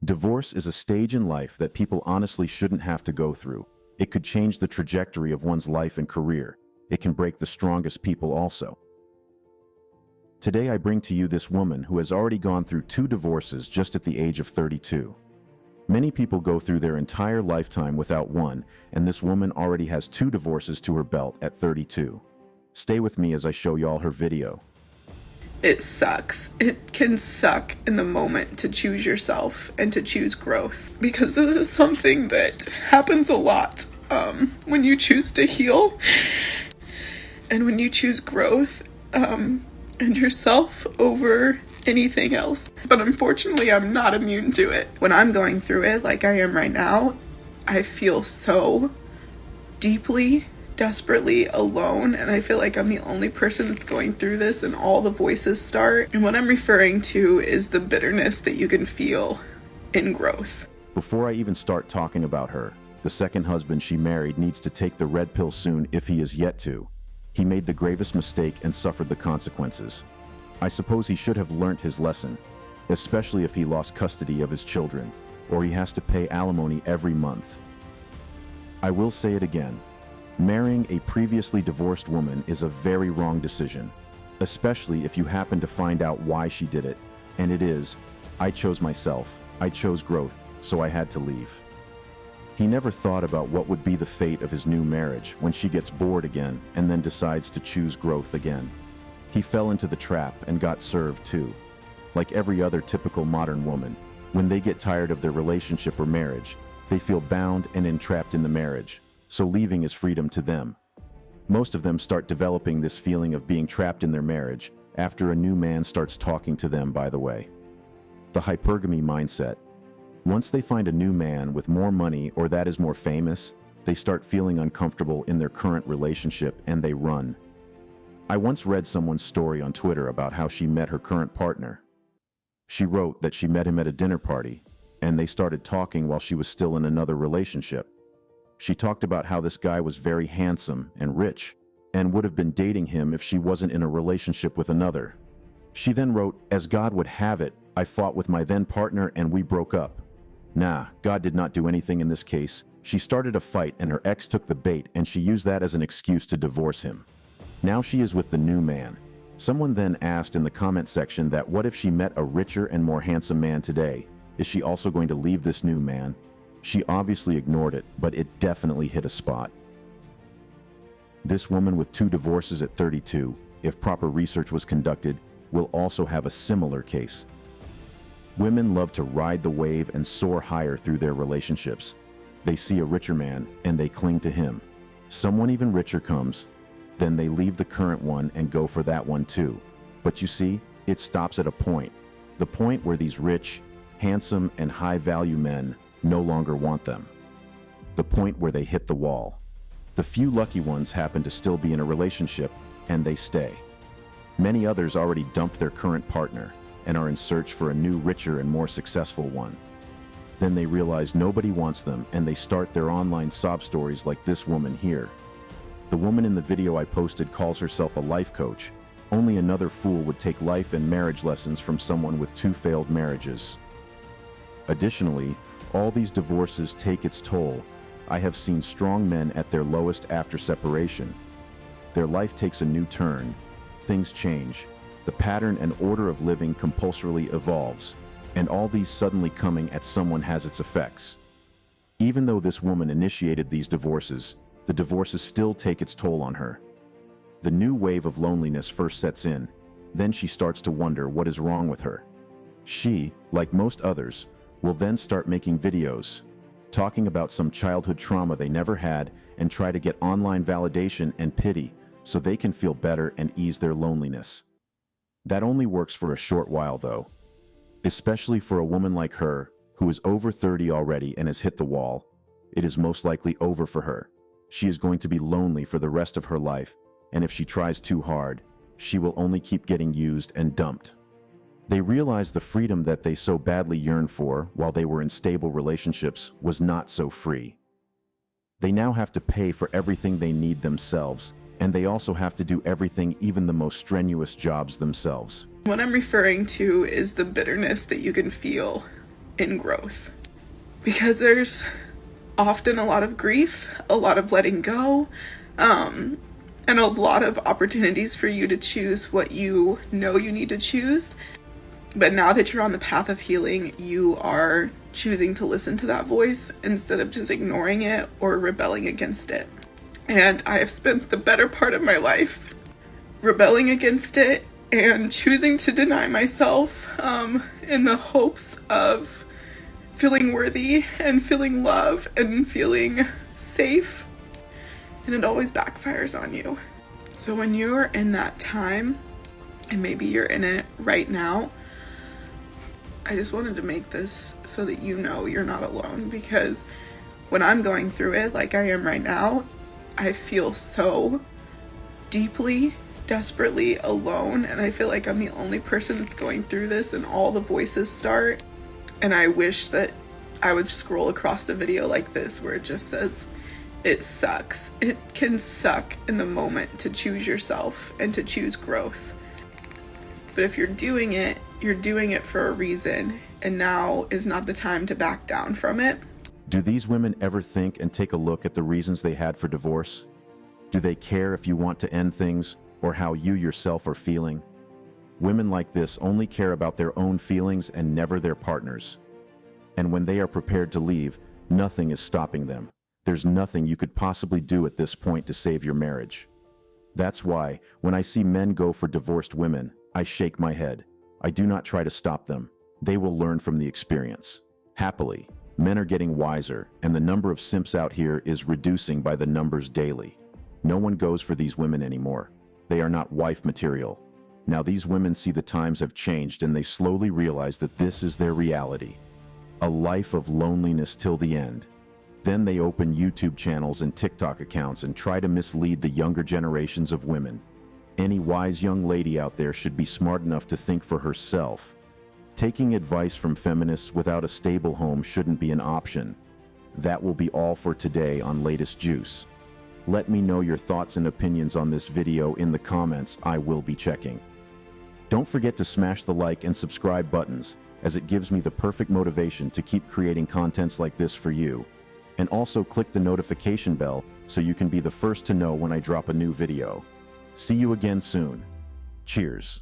Divorce is a stage in life that people honestly shouldn't have to go through. It could change the trajectory of one's life and career. It can break the strongest people also. Today I bring to you this woman who has already gone through 2 divorces just at the age of 32. Many people go through their entire lifetime without one, and this woman already has 2 divorces to her belt at 32. Stay with me as I show y'all her video. It sucks. It can suck in the moment to choose yourself and to choose growth, because this is something that happens a lot when you choose to heal and when you choose growth and yourself over anything else. But unfortunately, I'm not immune to it. When I'm going through it like I am right now, I feel so deeply, desperately alone, and I feel like I'm the only person that's going through this, and all the voices start. And what I'm referring to is the bitterness that you can feel in growth. Before I even start talking about her, the second husband she married needs to take the red pill soon if he is yet to. He made the gravest mistake and suffered the consequences. I suppose he should have learnt his lesson, especially if he lost custody of his children, or he has to pay alimony every month. I will say it again. Marrying a previously divorced woman is a very wrong decision, especially if you happen to find out why she did it. And it is, I chose myself, I chose growth, so I had to leave. He never thought about what would be the fate of his new marriage when she gets bored again and then decides to choose growth again. He fell into the trap and got served too. Like every other typical modern woman, when they get tired of their relationship or marriage, they feel bound and entrapped in the marriage, so leaving is freedom to them. Most of them start developing this feeling of being trapped in their marriage after a new man starts talking to them, by the way. The hypergamy mindset. Once they find a new man with more money or that is more famous, they start feeling uncomfortable in their current relationship and they run. I once read someone's story on Twitter about how she met her current partner. She wrote that she met him at a dinner party, and they started talking while she was still in another relationship. She talked about how this guy was very handsome and rich, and would have been dating him if she wasn't in a relationship with another. She then wrote, "As God would have it, I fought with my then partner and we broke up." Nah, God did not do anything in this case. She started a fight and her ex took the bait and she used that as an excuse to divorce him. Now she is with the new man. Someone then asked in the comment section that what if she met a richer and more handsome man today? Is she also going to leave this new man? She obviously ignored it, but it definitely hit a spot. This woman with 2 divorces at 32, if proper research was conducted, will also have a similar case. Women love to ride the wave and soar higher through their relationships. They see a richer man and they cling to him. Someone even richer comes, then they leave the current one and go for that one too. But you see, it stops at a point. The point where these rich, handsome, and high-value men no longer want them. The point where they hit the wall. The few lucky ones happen to still be in a relationship, and they stay. Many others already dumped their current partner and are in search for a new, richer, and more successful one. Then they realize nobody wants them, and they start their online sob stories like this woman here. The woman in the video I posted calls herself a life coach. Only another fool would take life and marriage lessons from someone with 2 failed marriages. Additionally, all these divorces take its toll. I have seen strong men at their lowest after separation. Their life takes a new turn. Things change. The pattern and order of living compulsorily evolves, and all these suddenly coming at someone has its effects. Even though this woman initiated these divorces, the divorces still take its toll on her. The new wave of loneliness first sets in, then she starts to wonder what is wrong with her. She, like most others, will then start making videos, talking about some childhood trauma they never had and try to get online validation and pity so they can feel better and ease their loneliness. That only works for a short while though, especially for a woman like her who is over 30 already and has hit the wall. It is most likely over for her. She is going to be lonely for the rest of her life, and if she tries too hard, she will only keep getting used and dumped. They realized the freedom that they so badly yearned for while they were in stable relationships was not so free. They now have to pay for everything they need themselves, and they also have to do everything, even the most strenuous jobs themselves. What I'm referring to is the bitterness that you can feel in growth. Because there's often a lot of grief, a lot of letting go, and a lot of opportunities for you to choose what you know you need to choose. But now that you're on the path of healing, you are choosing to listen to that voice instead of just ignoring it or rebelling against it. And I have spent the better part of my life rebelling against it and choosing to deny myself in the hopes of feeling worthy and feeling love and feeling safe. And it always backfires on you. So when you're in that time, and maybe you're in it right now, I just wanted to make this so that you know you're not alone, because when I'm going through it like I am right now, I feel so deeply, desperately alone, and I feel like I'm the only person that's going through this, and all the voices start. And I wish that I would scroll across the video like this where it just says, it sucks. It can suck in the moment to choose yourself and to choose growth. But if you're doing it for a reason, and now is not the time to back down from it. Do these women ever think and take a look at the reasons they had for divorce? Do they care if you want to end things or how you yourself are feeling? Women like this only care about their own feelings and never their partners. And when they are prepared to leave, nothing is stopping them. There's nothing you could possibly do at this point to save your marriage. That's why, when I see men go for divorced women, I shake my head. I do not try to stop them. They will learn from the experience. Happily, men are getting wiser, and the number of simps out here is reducing by the numbers daily. No one goes for these women anymore. They are not wife material. Now these women see the times have changed, and they slowly realize that this is their reality. A life of loneliness till the end. Then they open YouTube channels and TikTok accounts and try to mislead the younger generations of women. Any wise young lady out there should be smart enough to think for herself. Taking advice from feminists without a stable home shouldn't be an option. That will be all for today on Latest Juice. Let me know your thoughts and opinions on this video in the comments. I will be checking. Don't forget to smash the like and subscribe buttons, as it gives me the perfect motivation to keep creating contents like this for you. And also click the notification bell so you can be the first to know when I drop a new video. See you again soon. Cheers.